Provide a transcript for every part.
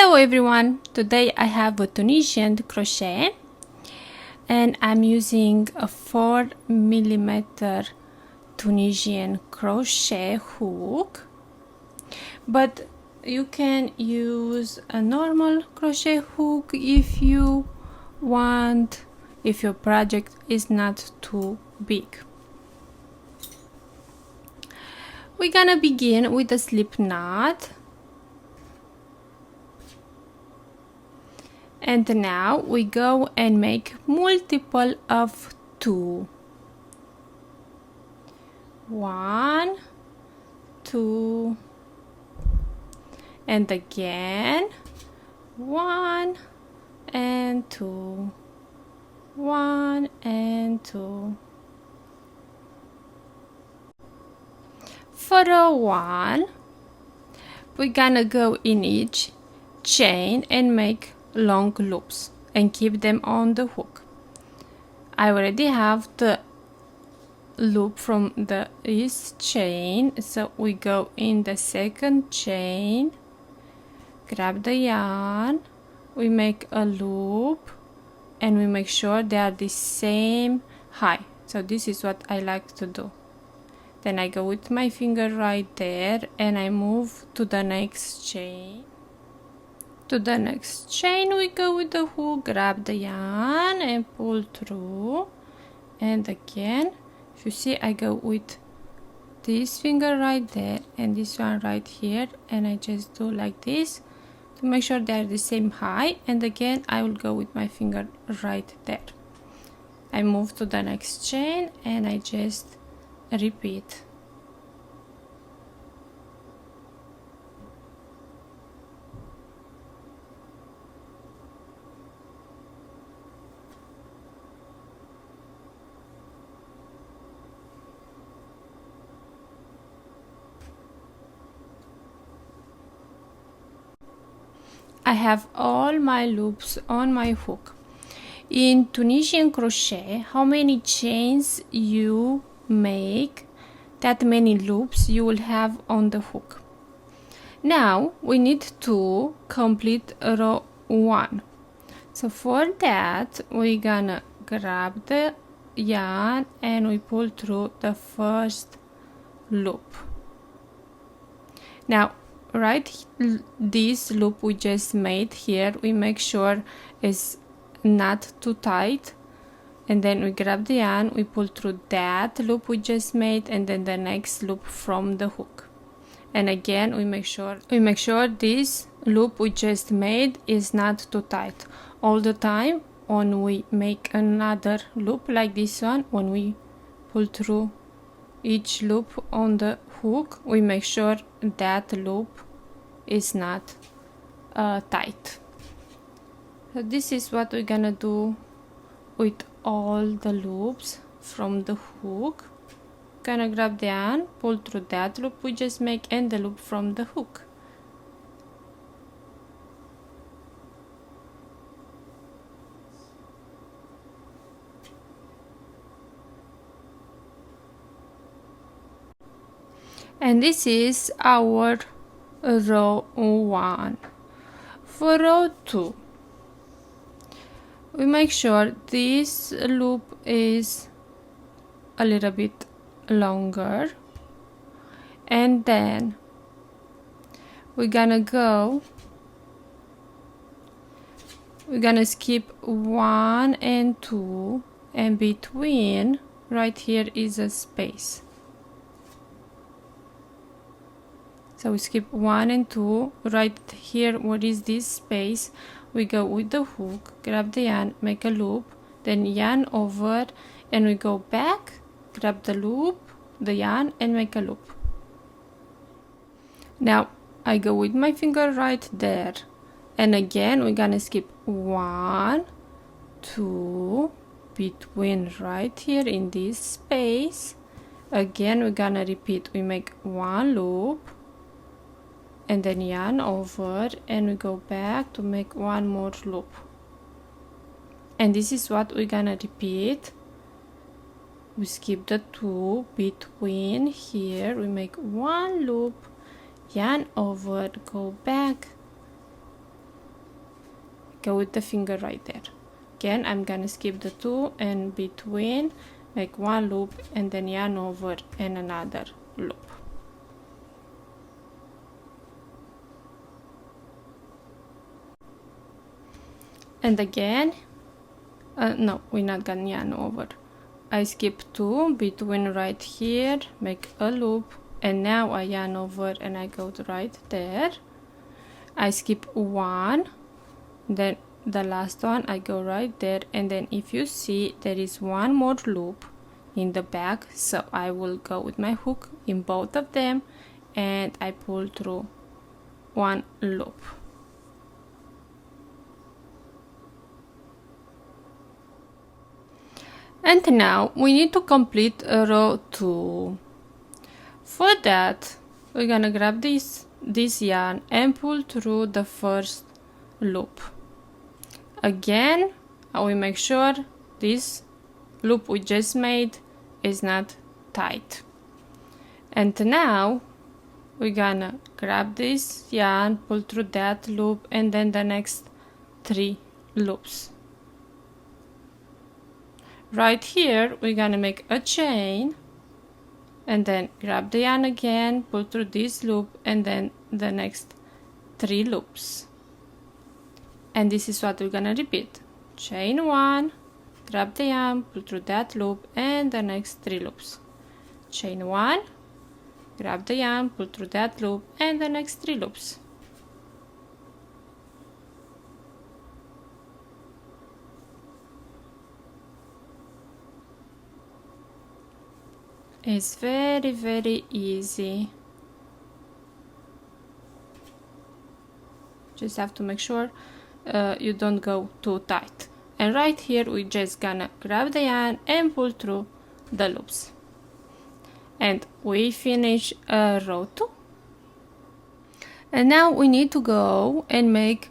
Hello everyone, today I have a Tunisian crochet and I'm using a 4mm Tunisian crochet hook, but you can use a normal crochet hook if you want, if your project is not too big. We're gonna begin with a slip knot. And now we go and make multiple of 2. 1, 2, and again 1 and 2, 1 and 2. For row 1, we're gonna go in each chain and make long loops and keep them on the hook. I already have the loop from this chain, so we go in the second chain, grab the yarn, we make a loop, and we make sure they are the same height. So this is what I like to do. Then I go with my finger right there and I move to the next chain. To the next chain we go with the hook, grab the yarn and pull through, and again, if you see, I go with this finger right there and this one right here, and I just do like this to make sure they are the same height, and again I will go with my finger right there. I move to the next chain and I just repeat. I have all my loops on my hook. In Tunisian crochet, how many chains you make, that many loops you will have on the hook. Now we need to complete row 1. So for that we're gonna grab the yarn and we pull through the first loop. Now this loop we just made here, we make sure it's not too tight, and then we grab the yarn, we pull through that loop we just made, and then the next loop from the hook. And again we make sure this loop we just made is not too tight. All the time when we make another loop like this one, when we pull through each loop on the hook, we make sure that loop is not tight. So this is what we're gonna do with all the loops from the hook. Gonna grab the yarn, pull through that loop we just make and the loop from the hook. And this is our row 1. For row 2, we make sure this loop is a little bit longer, and then we're gonna skip 1 and 2, and between right here is a space. So we skip 1 and 2, right here what is this space, we go with the hook, grab the yarn, make a loop, then yarn over, and we go back, grab the loop, the yarn, and make a loop. Now I go with my finger right there, and again we're gonna skip 1, 2, between right here in this space. Again we're gonna repeat, we make 1 loop, and then yarn over, and we go back to make 1 more loop. And this is what we're gonna repeat. We skip the 2, between here we make 1 loop, yarn over, go back, go with the finger right there. Again, I'm gonna skip the 2 and between make 1 loop and then yarn over and another loop. And again, no, we're not gonna yarn over. I skip 2 between right here, make a loop, and now I yarn over and I go to right there. I skip 1, then the last one I go right there, and then if you see there is one more loop in the back, so I will go with my hook in both of them and I pull through 1 loop. And now we need to complete row 2. For that, we're gonna grab this yarn and pull through the first loop. Again, we make sure this loop we just made is not tight. And now we're gonna grab this yarn, pull through that loop, and then the next 3 loops. Right here, we're gonna make a chain, and then grab the yarn again, pull through this loop, and then the next 3 loops. And this is what we're gonna repeat. Chain 1, grab the yarn, pull through that loop, and the next 3 loops. Chain 1, grab the yarn, pull through that loop, and the next 3 loops. It's very, very easy. Just have to make sure you don't go too tight. And right here we just gonna grab the yarn and pull through the loops. And we finish row 2. And now we need to go and make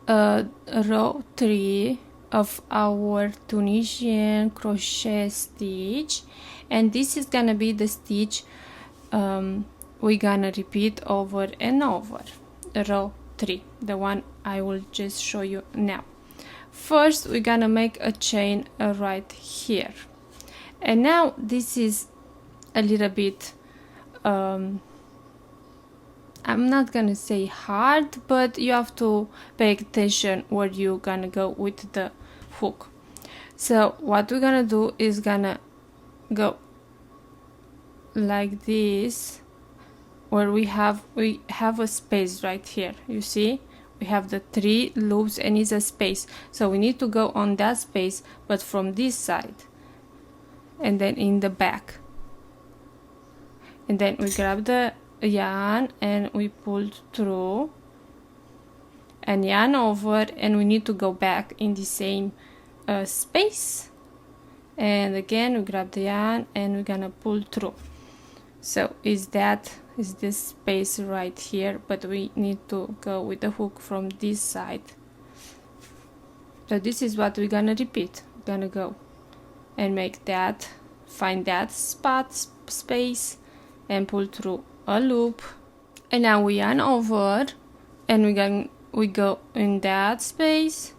row 3 of our Tunisian crochet stitch, and this is gonna be the stitch we're gonna repeat over and over. Row 3, the one I will just show you now. First we're gonna make a chain right here, and now this is a little bit I'm not gonna say hard, but you have to pay attention where you're gonna go with the hook. So what we're gonna do is gonna go like this, where we have a space right here. You see, we have the 3 loops and it's a space, so we need to go on that space, but from this side, and then in the back. And then we grab the yarn and we pull through and yarn over, and we need to go back in the same space, and again we grab the yarn and we're gonna pull through. So is this space right here, but we need to go with the hook from this side. So this is what we're gonna repeat. We're gonna go and make that, find that space and pull through a loop, and now we yarn over and we go in that space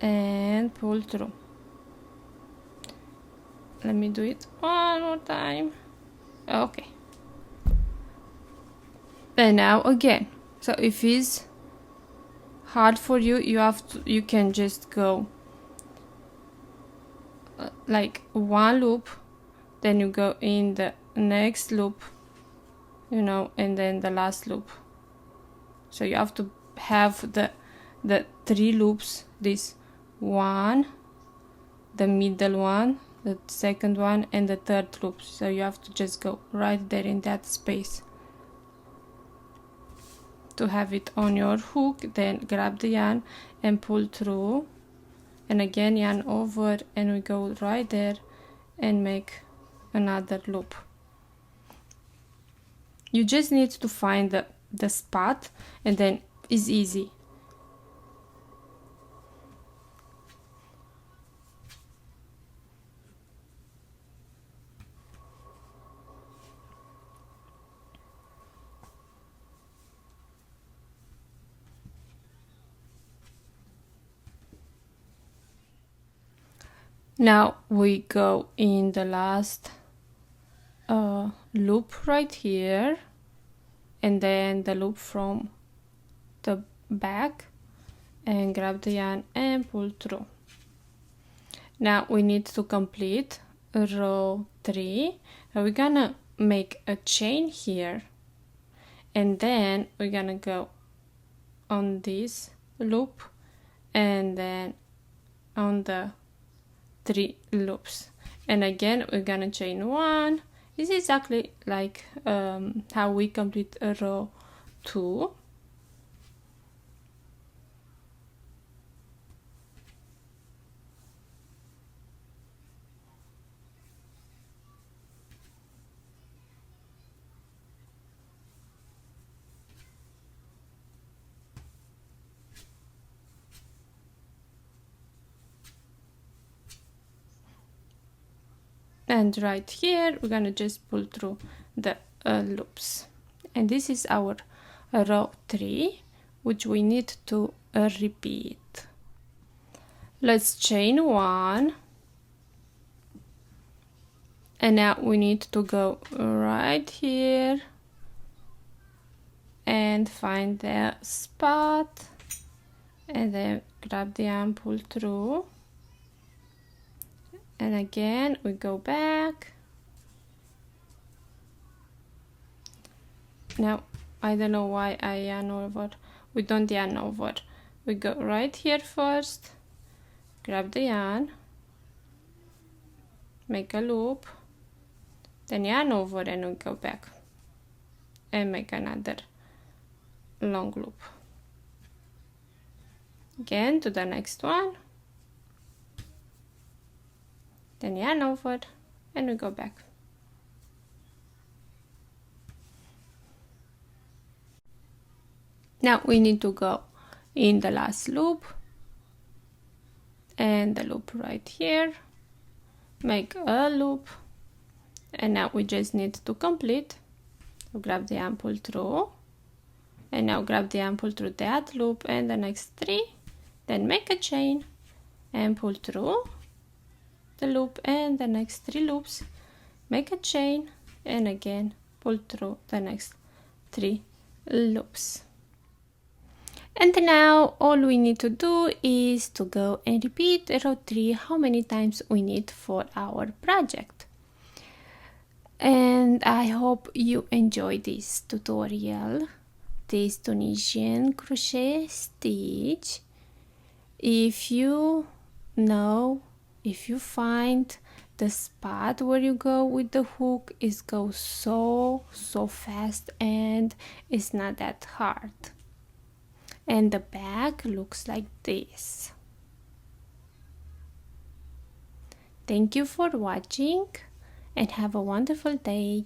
and pull through. Let me do it one more time. Okay. And now again. So if it's hard for you, you can just go like 1 loop, then you go in the next loop, you know, and then the last loop. So you have to have the 3 loops, this one, the middle one, the second one, and the 3rd loop. So you have to just go right there in that space to have it on your hook. Then grab the yarn and pull through, and again yarn over, and we go right there and make another loop. You just need to find the spot, and then it's easy. Now we go in the last loop right here, and then the loop from the back, and grab the yarn and pull through. Now we need to complete row 3. Now we're gonna make a chain here, and then we're gonna go on this loop and then on the 3 loops, and again we're gonna chain 1. This is exactly like how we complete a row 2. And right here we're gonna just pull through the loops, and this is our row 3, which we need to repeat. Let's chain 1, and now we need to go right here and find the spot, and then grab the yarn, pull through, and again we go back. Now I don't know why I yarn over. We don't yarn over. We go right here first, grab the yarn, make a loop, then yarn over, and we go back and make another long loop. Again to the next one, then yarn over, and we go back. Now we need to go in the last loop and the loop right here, make a loop, and now we just need to complete. So grab the yarn, pull through, and now grab the yarn, pull through that loop and the next 3, then make a chain and pull through the loop and the next 3 loops, make a chain, and again pull through the next 3 loops. And now all we need to do is to go and repeat row 3 how many times we need for our project. And I hope you enjoy this tutorial, this Tunisian crochet stitch. If you find the spot where you go with the hook, it goes so fast and it's not that hard. And the back looks like this. Thank you for watching and have a wonderful day.